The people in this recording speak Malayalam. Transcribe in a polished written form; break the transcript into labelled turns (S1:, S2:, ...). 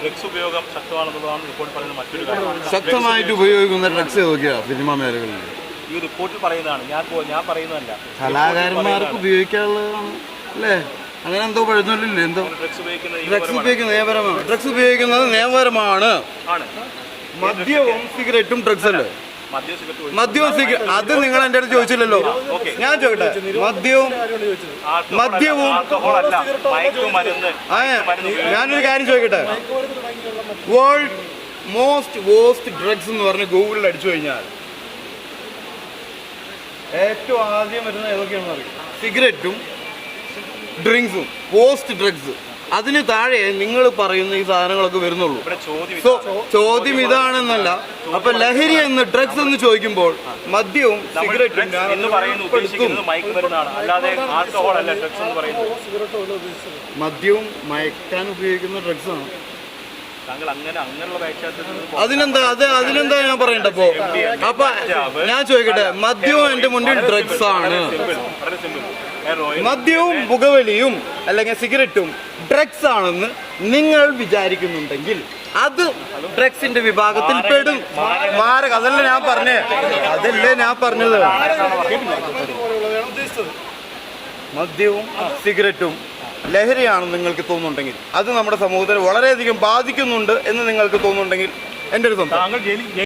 S1: ഡ്രഗ്സ് ഉപയോഗം ശക്തമാണെന്നുള്ളതാണ് റിപ്പോർട്ട് പറയുന്നത്. മറ്റൊരു കാര്യം,
S2: ശക്തമായിട്ട് ഉപയോഗിക്കുന്ന ഡ്രഗ്സ് നോക്കിയാ സിനിമാ മേഖലകളിൽ
S1: ഈ റിപ്പോർട്ടിൽ പറയുന്നതാണ്, ഞാൻ പറയുന്നതല്ല.
S2: കലാകാരന്മാർക്ക് ഉപയോഗിക്കാനുള്ളതാണ് അല്ലേ? അങ്ങനെ എന്തോ പഴുന്നില്ലേ? എന്തോ
S1: ഡ്രഗ്സ്
S2: ഉപയോഗിക്കുന്നത് നിയമപരമാണ്. മദ്യവും സിഗരറ്റും ഡ്രഗ്സ് അല്ലേ? മദ്യവും സിഗരറ്റ് അത് നിങ്ങൾ എൻ്റെ അടുത്ത് ചോദിച്ചില്ലല്ലോ. ഞാൻ ചോദിക്കട്ടെ, മദ്യവും ഞാനൊരു കാര്യം ചോദിക്കട്ടെ, വേൾഡ് മോസ്റ്റ് വേസ്റ്റ് ഡ്രഗ്സ് എന്ന് പറഞ്ഞ് ഗൂഗിളിൽ അടിച്ചു കഴിഞ്ഞാൽ ഏറ്റവും ആദ്യം വരുന്ന ഏതൊക്കെയാണെന്ന് അറിയാം? സിഗരറ്റും ഡ്രിങ്ക്സും, പോസ്റ്റ് ഡ്രഗ്സ്. അതിന് താഴെ നിങ്ങൾ പറയുന്ന ഈ സാധനങ്ങളൊക്കെ വരുന്നുള്ളൂ. സോ ചോദ്യം ഇതാണെന്നല്ല. അപ്പൊ ലഹരി എന്ന് ഡ്രഗ്സ് എന്ന് ചോദിക്കുമ്പോൾ മദ്യവും സിഗരറ്റും മദ്യവും മയക്കാൻ ഉപയോഗിക്കുന്ന ഡ്രഗ്സ് ആണ്. അതിനെന്താ ഞാൻ പറയണ്ടപ്പോ? അപ്പൊ ഞാൻ ചോദിക്കട്ടെ, മദ്യവും എന്റെ മുന്നിൽ ഡ്രഗ്സ് ആണ്. മദ്യവും പുകവലിയും അല്ലെങ്കിൽ സിഗരറ്റും ഡ്രഗ്സ് ആണെന്ന് നിങ്ങൾ വിചാരിക്കുന്നുണ്ടെങ്കിൽ അത് ഡ്രഗ്സിന്റെ വിഭാഗത്തിൽ പെടും. അതല്ലേ ഞാൻ പറഞ്ഞത്. മദ്യവും സിഗരറ്റും ലഹരിയാണെന്ന് നിങ്ങൾക്ക് തോന്നുന്നുണ്ടെങ്കിൽ, അത് നമ്മുടെ സമൂഹത്തിൽ വളരെയധികം ബാധിക്കുന്നുണ്ട് എന്ന് നിങ്ങൾക്ക് തോന്നുന്നുണ്ടെങ്കിൽ എൻ്റെ ഒരു സ്വന്തം